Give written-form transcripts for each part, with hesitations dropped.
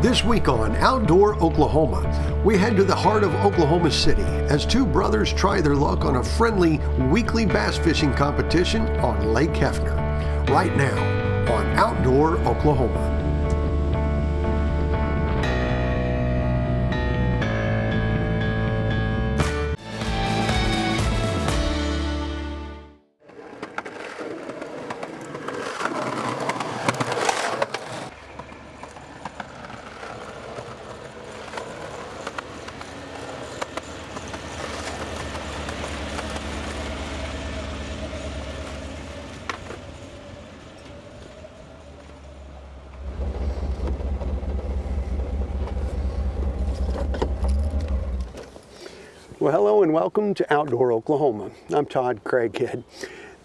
This week on Outdoor Oklahoma, we head to the heart of Oklahoma City as two brothers try their luck on a friendly weekly bass fishing competition on Lake Hefner. Right now on Outdoor Oklahoma. Well, hello and welcome to Outdoor Oklahoma. I'm Todd Craighead.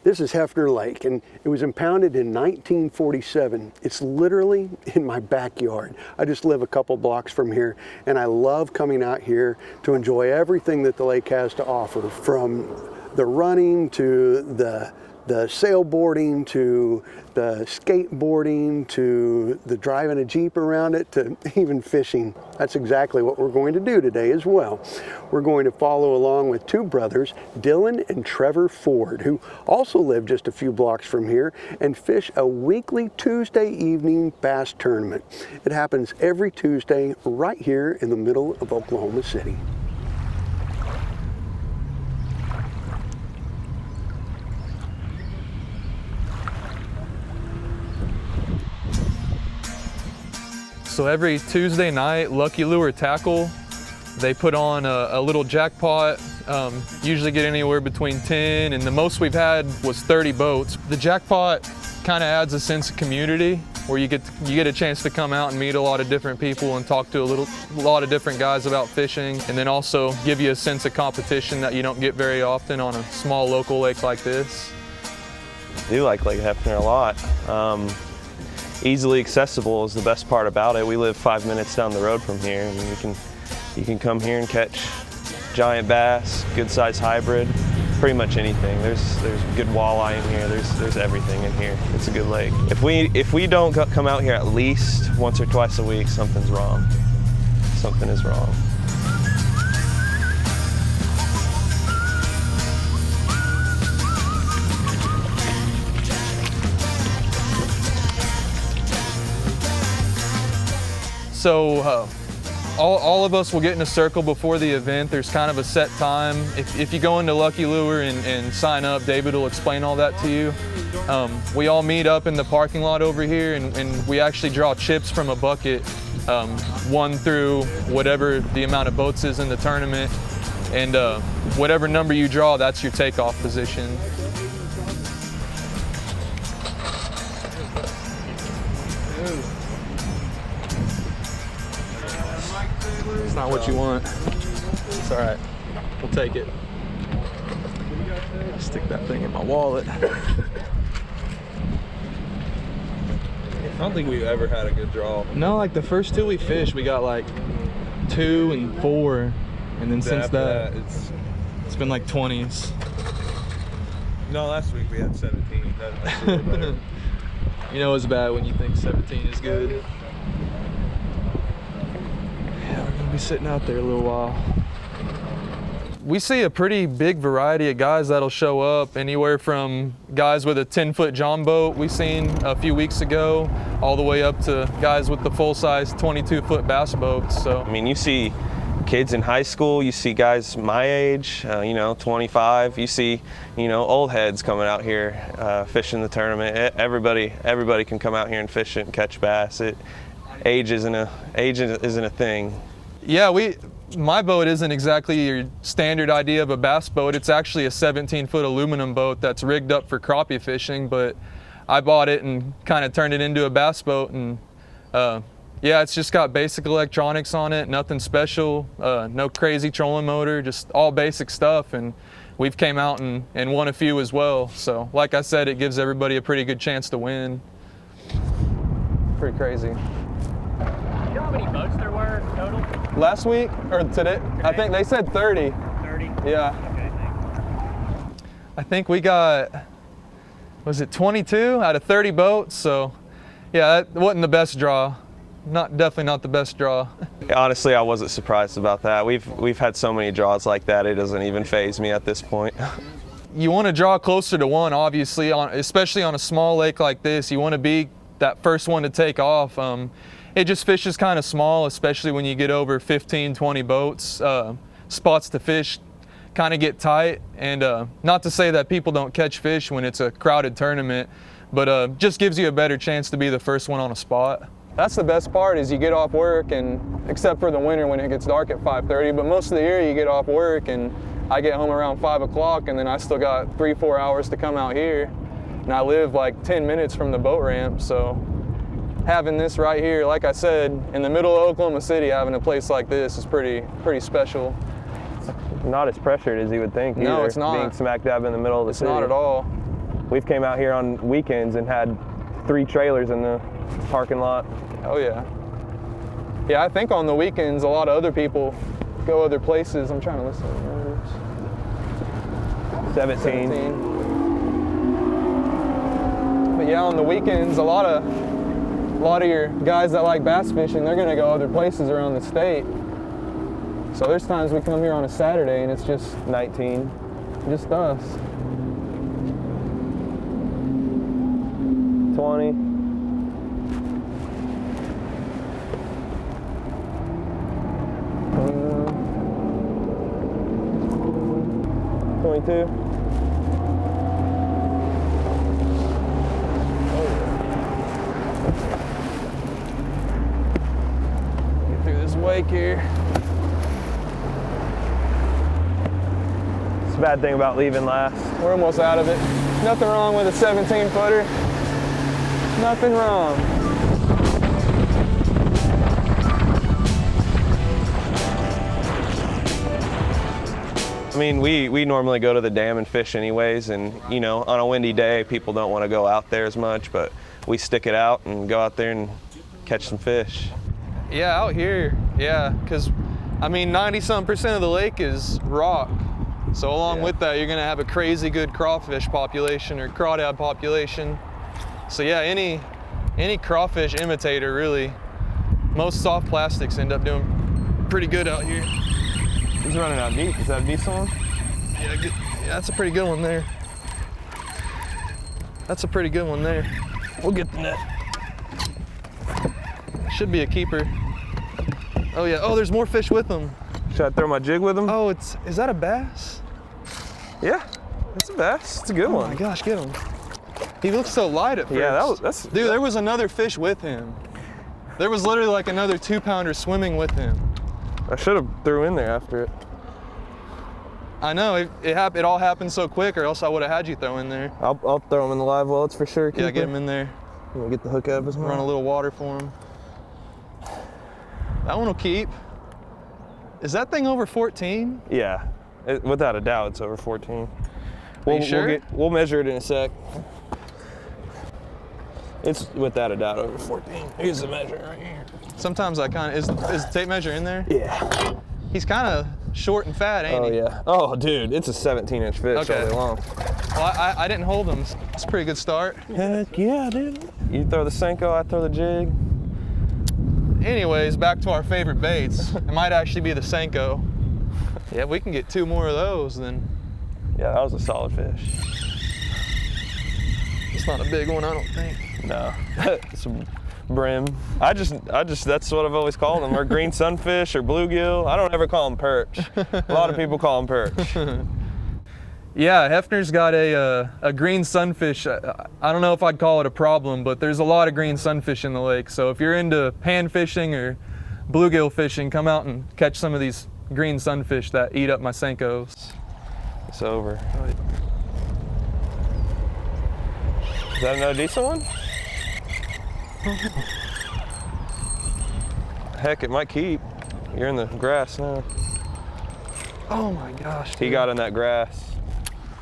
This is Hefner Lake, and it was impounded in 1947. It's literally in my backyard. I just live a couple blocks from here, and I love coming out here to enjoy everything that the lake has to offer, from the running to the sailboarding to the skateboarding to the driving a Jeep around it to even fishing. That's exactly what we're going to do today as well. We're going to follow along with two brothers, Dylan and Trevor Ford, who also live just a few blocks from here and fish a weekly Tuesday evening bass tournament. It happens every Tuesday right here in the middle of Oklahoma City. So every Tuesday night, Lucky Lure Tackle, they put on a little jackpot, usually get anywhere between 10 and the most we've had was 30 boats. The jackpot kind of adds a sense of community where you get a chance to come out and meet a lot of different people and talk to a lot of different guys about fishing, and then also give you a sense of competition that you don't get very often on a small local lake like this. I do like Lake Hefner a lot. Easily accessible is the best part about it. We live 5 minutes down the road from here, and you can come here and catch giant bass, good size hybrid, pretty much anything. There's good walleye in here. There's everything in here. It's a good lake. If we don't come out here at least once or twice a week, something's wrong. Something is wrong. So all of us will get in a circle before the event. There's kind of a set time. If you go into Lucky Lure and sign up, David will explain all that to you. We all meet up in the parking lot over here, and we actually draw chips from a bucket, 1 through whatever the amount of boats is in the tournament. And whatever number you draw, that's your takeoff position. It's not what you want. It's all right. We'll take it. Stick that thing in my wallet. I don't think we've ever had a good draw. No, like the first two we fished, we got like 2 and 4, and then since that, it's been like 20s. No, last week we had 17. That's a little better. You know it's bad when you think 17 is good. Yeah, we're gonna be sitting out there a little while. We see a pretty big variety of guys that'll show up, anywhere from guys with a 10-foot John boat we seen a few weeks ago, all the way up to guys with the full-size 22-foot bass boats. So I mean, you see kids in high school, you see guys my age, 25, you see, old heads coming out here fishing the tournament. Everybody can come out here and fish it and catch bass. Age isn't a thing. Yeah, my boat isn't exactly your standard idea of a bass boat. It's actually a 17-foot aluminum boat that's rigged up for crappie fishing, but I bought it and kind of turned it into a bass boat. And yeah, it's just got basic electronics on it, nothing special, no crazy trolling motor, just all basic stuff. And we've came out and won a few as well. So like I said, it gives everybody a pretty good chance to win. Pretty crazy. You know how many boats there were total? Last week or today? I think they said 30. 30? Yeah. Okay, thanks. I think we got, was it 22 out of 30 boats? So yeah, that wasn't the best draw. definitely not the best draw. Honestly, I wasn't surprised about that. We've had so many draws like that, it doesn't even faze me at this point. You want to draw closer to one, obviously, especially on a small lake like this. You want to be that first one to take off. It just fishes kind of small, especially when you get over 15, 20 boats. Spots to fish kind of get tight, and not to say that people don't catch fish when it's a crowded tournament, but just gives you a better chance to be the first one on a spot. That's the best part, is you get off work, and except for the winter when it gets dark at 5:30, but most of the year you get off work and I get home around 5 o'clock, and then I still got 3-4 hours to come out here, and I live like 10 minutes from the boat ramp. So having this right here, like I said, in the middle of Oklahoma City, having a place like this is pretty special. Not as pressured as you would think. No, either, it's not. Being smack dab in the middle of the city. It's not at all. We've came out here on weekends and had 3 trailers in the parking lot. Oh yeah. Yeah, I think on the weekends a lot of other people go other places. I'm trying to listen to the numbers. 17. But yeah, on the weekends, a lot of your guys that like bass fishing, they're gonna go other places around the state. So there's times we come here on a Saturday and it's just 19. Just us. 20. 22. Get through this wake here. It's a bad thing about leaving last. We're almost out of it. Nothing wrong with a 17-footer. Nothing wrong. I mean, we normally go to the dam and fish anyways, and you know, on a windy day, people don't want to go out there as much, but we stick it out and go out there and catch some fish. Yeah, out here, yeah, because I mean, 90-some% of the lake is rock. So along with that, you're gonna have a crazy good crawfish population or crawdad population. So yeah, any crawfish imitator really. Most soft plastics end up doing pretty good out here. He's running out deep. Is that a decent one? Yeah, good. Yeah, that's a pretty good one there. That's a pretty good one there. We'll get the net. Should be a keeper. Oh yeah, oh, there's more fish with them. Should I throw my jig with him? Oh, is that a bass? Yeah, it's a bass. It's a good Oh one. my gosh, get him. He looks so light at first. Yeah, that's... Dude, there was another fish with him. There was literally like another 2-pounder swimming with him. I should have threw in there after it. I know, it all happened so quick, or else I would have had you throw in there. I'll throw him in the live wellets for sure. Yeah, get him in there. I'm gonna get the hook out of his mouth. Run a little water for him. That one will keep. Is that thing over 14? Yeah, without a doubt, it's over 14. You sure? We'll measure it in a sec. It's without a doubt over 14. Here's the measure right here. Sometimes I kind of, is the tape measure in there? Yeah. He's kind of short and fat, ain't he? Oh yeah. Oh dude, it's a 17-inch fish all day long. Well, I didn't hold him. It's a pretty good start. Heck yeah, dude. You throw the Senko, I throw the jig. Anyways, back to our favorite baits. It might actually be the Senko. Yeah, we can get 2 more of those then. Yeah, that was a solid fish. It's not a big one, I don't think. No, it's a brim. I just, that's what I've always called them, or green sunfish or bluegill. I don't ever call them perch. A lot of people call them perch. Yeah, Hefner's got a green sunfish. I don't know if I'd call it a problem, but there's a lot of green sunfish in the lake. So if you're into pan fishing or bluegill fishing, come out and catch some of these green sunfish that eat up my Senkos. It's over. Is that another decent one? Heck, it might keep. You're in the grass now. Oh my gosh. He got in that grass.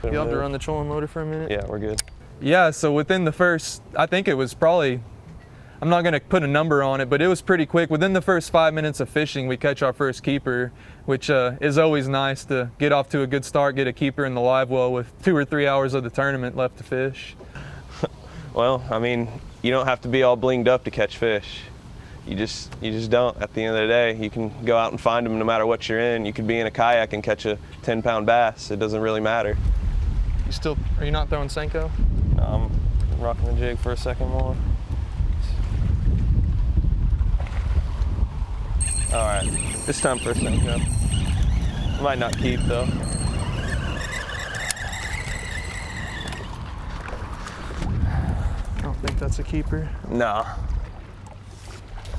You have to run the trolling motor for a minute? Yeah, we're good. Yeah, so within the first, I think it was probably, I'm not gonna put a number on it, but it was pretty quick. Within the first 5 minutes of fishing, we catch our first keeper, which is always nice to get off to a good start, get a keeper in the live well with 2 or 3 hours of the tournament left to fish. Well, I mean, you don't have to be all blinged up to catch fish. you just don't. At the end of the day, you can go out and find them no matter what you're in. You could be in a kayak and catch a 10-pound bass. It doesn't really matter. Are you not throwing Senko? No, I'm rocking the jig for a second more. All right, this time for a Senko. Might not keep though. I don't think that's a keeper. Nah.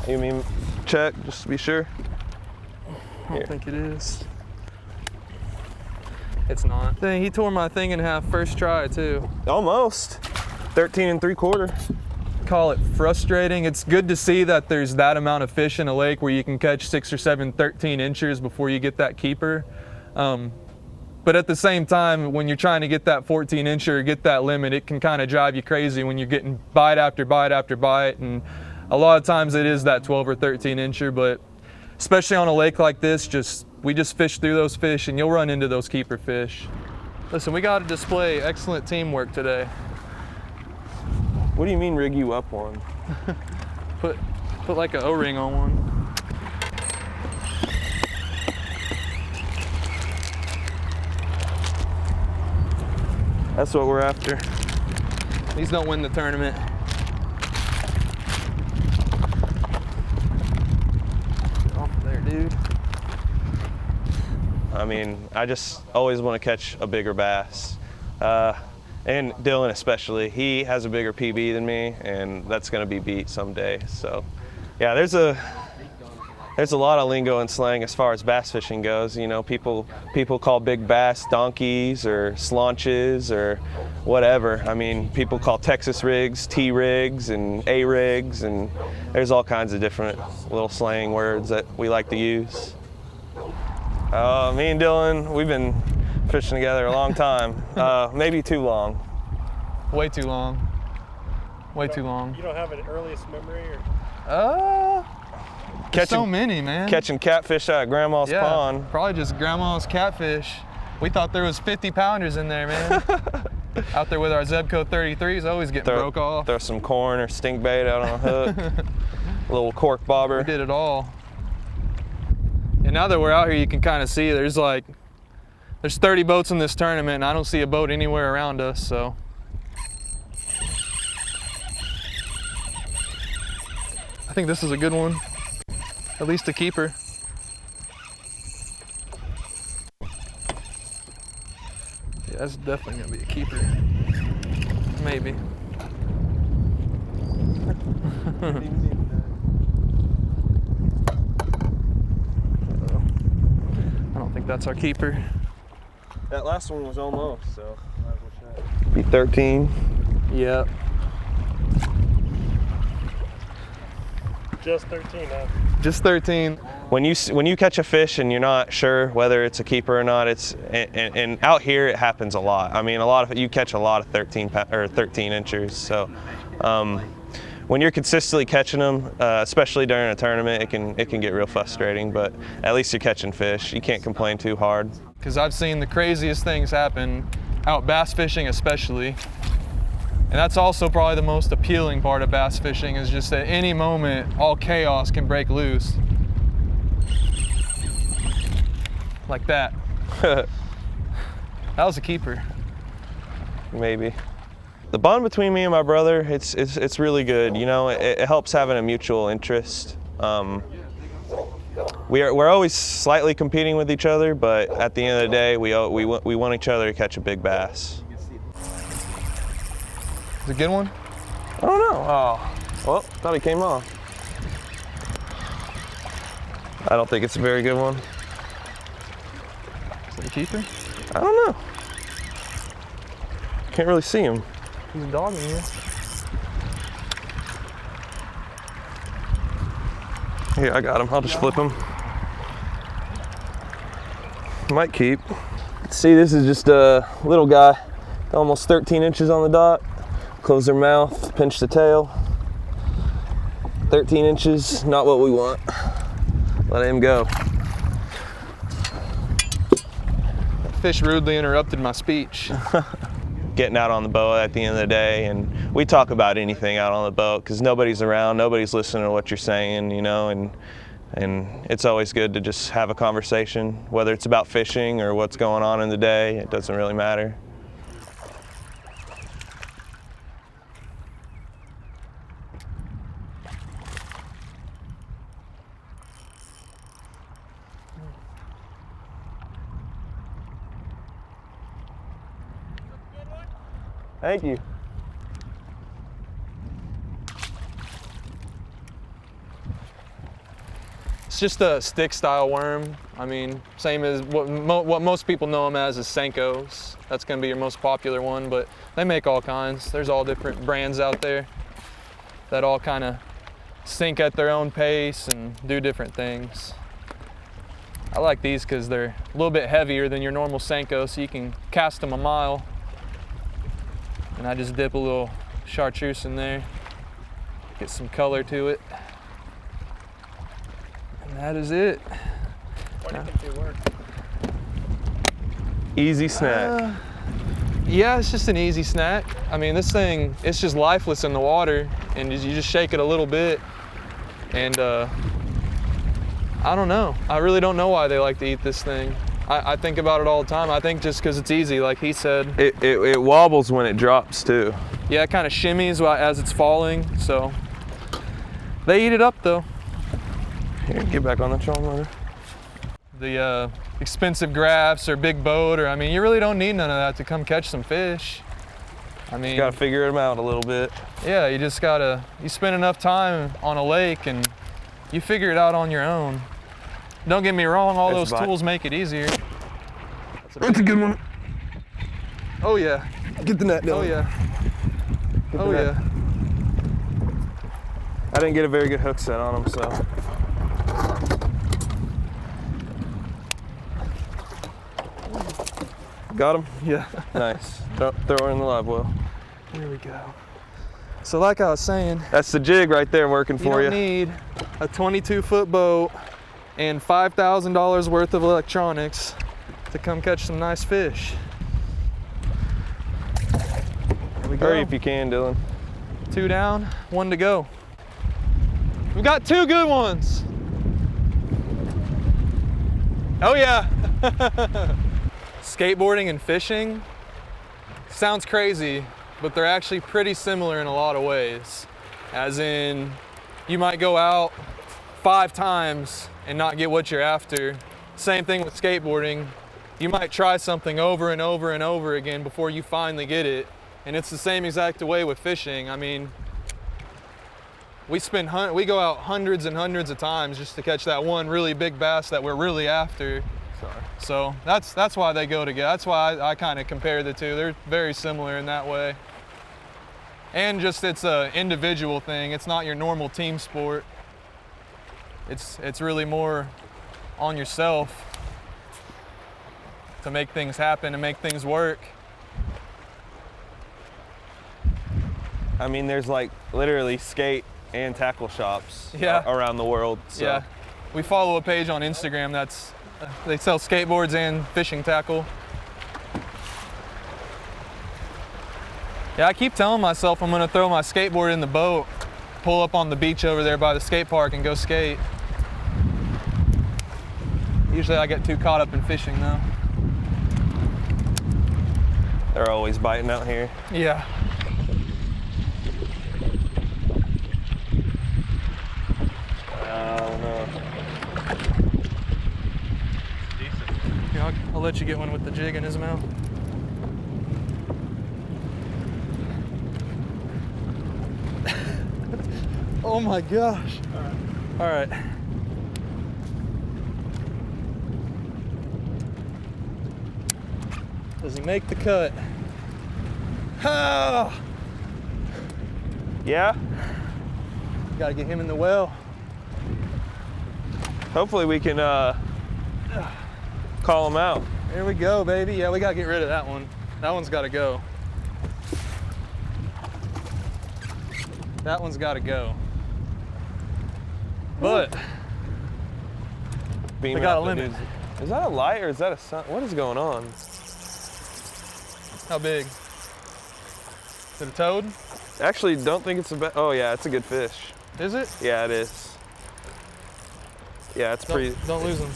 You mean check, just to be sure? I don't think it is. It's not. Dang, he tore my thing in half first try too. Almost. 13 3/4. Call it frustrating. It's good to see that there's that amount of fish in a lake where you can catch 6 or 7 13 inchers before you get that keeper. But at the same time, when you're trying to get that 14 incher, get that limit, it can kind of drive you crazy when you're getting bite after bite after bite. And a lot of times it is that 12 or 13 incher, but especially on a lake like this, we just fish through those fish and you'll run into those keeper fish. Listen, we got to display excellent teamwork today. What do you mean rig you up one? Put like an O-ring on one. That's what we're after. These don't win the tournament. Get off of there, dude. I mean, I just always want to catch a bigger bass. And Dylan especially, he has a bigger PB than me, and that's going to be beat someday. So, yeah, there's a lot of lingo and slang as far as bass fishing goes. You know, people call big bass donkeys or slaunches or whatever. I mean, people call Texas rigs T rigs and A rigs, and there's all kinds of different little slang words that we like to use. Me and Dylan, we've been fishing together a long time, maybe too long. Way too long. Way too long. You don't have an earliest memory, or? There's so many, man. Catching catfish out of Grandma's pond. Probably just Grandma's catfish. We thought there was 50 pounders in there, man. Out there with our Zebco 33s, always getting broke off. Throw some corn or stink bait out on a hook. A little cork bobber. We did it all. And now that we're out here, you can kind of see there's 30 boats in this tournament, and I don't see a boat anywhere around us, so. I think this is a good one. At least a keeper. Yeah, that's definitely gonna be a keeper. Maybe. I don't think that's our keeper. That last one was almost, so might as well check. Be 13. Yep. Just 13, huh? Just 13. When you catch a fish and you're not sure whether it's a keeper or not, and out here it happens a lot. I mean, you catch a lot of 13 inchers. So when you're consistently catching them, especially during a tournament, it can get real frustrating. But at least you're catching fish. You can't complain too hard. Because I've seen the craziest things happen out bass fishing, especially. And that's also probably the most appealing part of bass fishing, is just at any moment, all chaos can break loose. Like that. That was a keeper. Maybe. The bond between me and my brother, it's really good. You know, it helps having a mutual interest. We're always slightly competing with each other, but at the end of the day, we want each other to catch a big bass. Is it a good one? I don't know. Oh, well, thought he came off. I don't think it's a very good one. Is it a keeper? I don't know. Can't really see him. He's dogging you. Here, I got him. I'll just flip him. Might keep. See, this is just a little guy, almost 13 inches on the dot. Close their mouth, pinch the tail. 13 inches, not what we want. Let him go. That fish rudely interrupted my speech. getting out on the boat at the end of the day, and we talk about anything out on the boat because nobody's around, nobody's listening to what you're saying, you know, and it's always good to just have a conversation, whether it's about fishing or what's going on in the day. It doesn't really matter. Thank you. It's just a stick style worm. I mean, same as what most people know them as is Senkos. That's gonna be your most popular one, but they make all kinds. There's all different brands out there that all kind of sink at their own pace and do different things. I like these because they're a little bit heavier than your normal Senko, so you can cast them a mile. And I just dip a little chartreuse in there, get some color to it. And that is it. Why do you think they work? Easy snack. Yeah, it's just an easy snack. I mean, this thing, it's just lifeless in the water, and you just shake it a little bit. And I don't know. I really don't know why they like to eat this thing. I think about it all the time. I think just because it's easy, like he said. It wobbles when it drops too. Yeah, it kind of shimmies as it's falling, so. They eat it up though. Here, get back on the trolling motor. The expensive graphs or big boat, or I mean, you really don't need none of that to come catch some fish. I mean, You gotta figure them out a little bit. yeah, you just gotta, you spend enough time on a lake and you figure it out on your own. Don't get me wrong, all That's those fine. tools make it easier. That's a good one. Oh yeah, Get the net down. oh yeah, Get the oh net. yeah. I didn't get a very good hook set on them, so. Got him? Yeah. Nice. Throw her in the live well. Here we go. So like I was saying, That's the jig right there working you for don't you. need a 22-foot boat and $5,000 worth of electronics to come catch some nice fish. Here we go. Hurry if you can, Dylan. 2 down, 1 to go. We've got 2 good ones. Oh yeah. Skateboarding and fishing sounds crazy, but they're actually pretty similar in a lot of ways. As in, you might go out 5 times and not get what you're after. Same thing with skateboarding. You might try something over and over and over again before you finally get it. And it's the same exact way with fishing. I mean, we go out hundreds and hundreds of times just to catch that one really big bass that we're really after. So that's why they go together. That's why I kind of compare the two. They're very similar in that way. And just it's a individual thing. It's not your normal team sport. It's really more on yourself to make things happen and make things work. I mean, there's like literally skate and tackle shops around the world. So. Yeah, we follow a page on Instagram that's they sell skateboards and fishing tackle. Yeah, I keep telling myself I'm gonna throw my skateboard in the boat, pull up on the beach over there by the skate park and go skate. Usually I get too caught up in fishing though. They're always biting out here. Yeah. Here, I'll let you get one with the jig in his mouth. Oh my gosh. All right. Does he make the cut? Oh! Yeah? Gotta get him in the well. Hopefully we can call them out. Here we go, baby. Yeah, we gotta get rid of that one. That one's gotta go. That one's gotta go. But Beam we got out a the limit. dudes. Is that a light or is that a sun? What is going on? How big? Is it a toad? Actually, don't think it's a bad. Oh yeah, it's a good fish. Is it? Yeah, it is. Yeah, it's pretty. Don't lose them.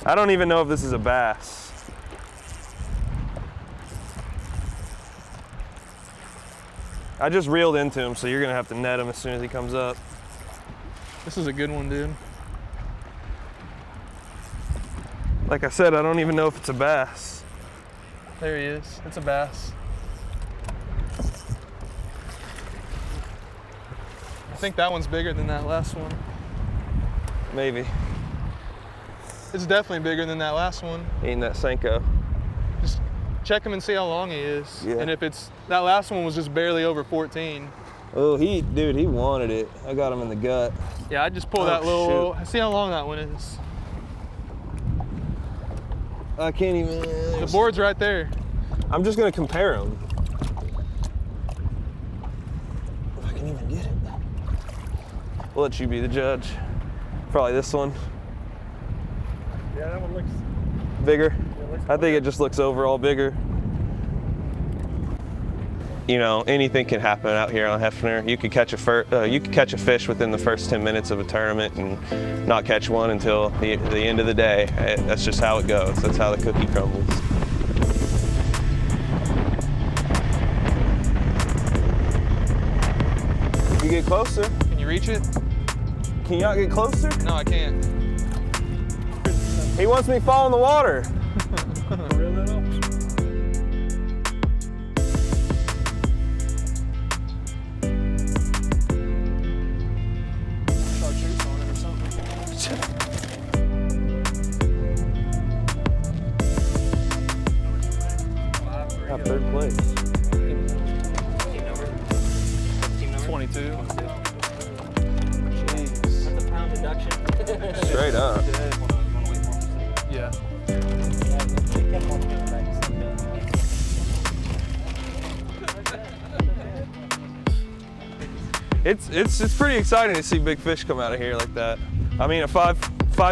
I don't even know if this is a bass. I just reeled into him, so you're gonna have to net him as soon as he comes up. This is a good one, dude. Like I said, I don't even know if it's a bass. There he is. It's a bass. I think that one's bigger than that last one. Maybe. It's definitely bigger than that last one. Eating that Senko. Just check him and see how long he is. Yeah. And if it's, that last one was just barely over 14. Oh, dude, he wanted it. I got him in the gut. Yeah, I just pull Oh, that little, see how long that one is. I can't even. The board's right there. I'm just gonna compare them. If I can even get it. We'll let you be the judge. Probably this one. Yeah, that one looks. Bigger. I think it just looks overall bigger. You know, anything can happen out here on Hefner. You could catch a fish within the first 10 minutes of a tournament and not catch one until the end of the day. That's just how it goes. That's how the cookie crumbles. You get closer. Can you reach it? Can you not get closer? No, I can't. He wants me to fall in the water. Real little. Chartreuse on it or something. Got third place. Team number? 22. Jeez. That's a pound deduction. Straight up. Yeah. It's pretty exciting to see big fish come out of here like that. I mean, a five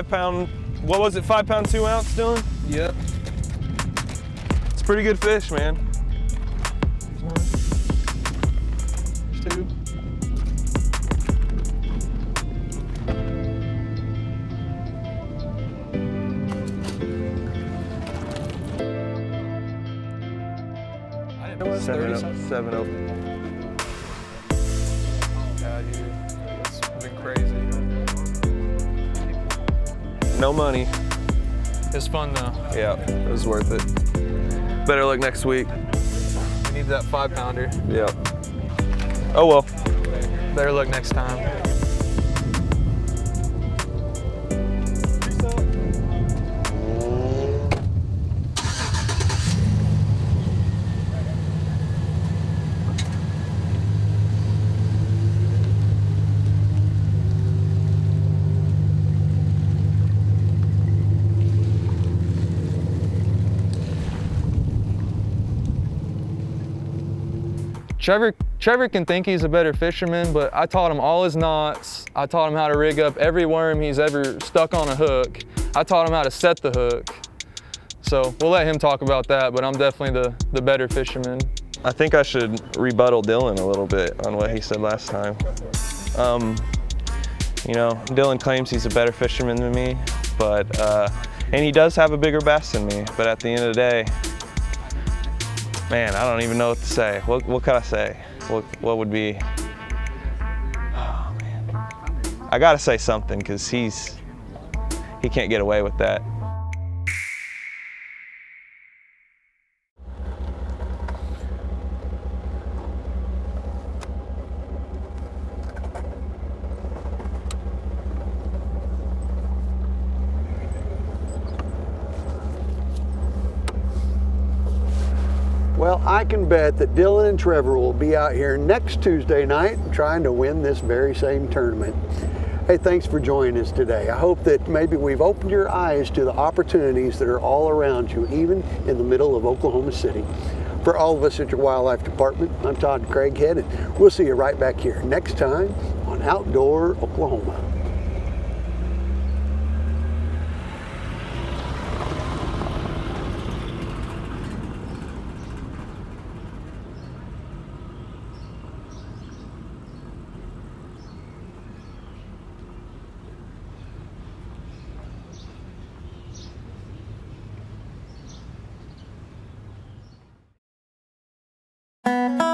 pound, what was it, 5 pound 2 ounce, Dylan? Yep. It's a pretty good fish, man. There's two. I didn't know it was 30 something. 7-0. Yeah, dude. It's been crazy. No money. It's fun though. Yeah, it was worth it. Better luck next week. We need that 5 pounder. Yeah. Oh well. Better luck next time. Trevor can think he's a better fisherman, but I taught him all his knots. I taught him how to rig up every worm he's ever stuck on a hook. I taught him how to set the hook. So we'll let him talk about that, but I'm definitely the better fisherman. I think I should rebuttal Dylan a little bit on what he said last time. You know, Dylan claims he's a better fisherman than me, but and he does have a bigger bass than me, but at the end of the day, man, I don't even know what to say. What can I say? What would be? Oh man, I gotta say something because he can't get away with that. Well, I can bet that Dylan and Trevor will be out here next Tuesday night trying to win this very same tournament. Hey, thanks for joining us today. I hope that maybe we've opened your eyes to the opportunities that are all around you, even in the middle of Oklahoma City. For all of us at your wildlife department, I'm Todd Craighead, and we'll see you right back here next time on Outdoor Oklahoma. Bye.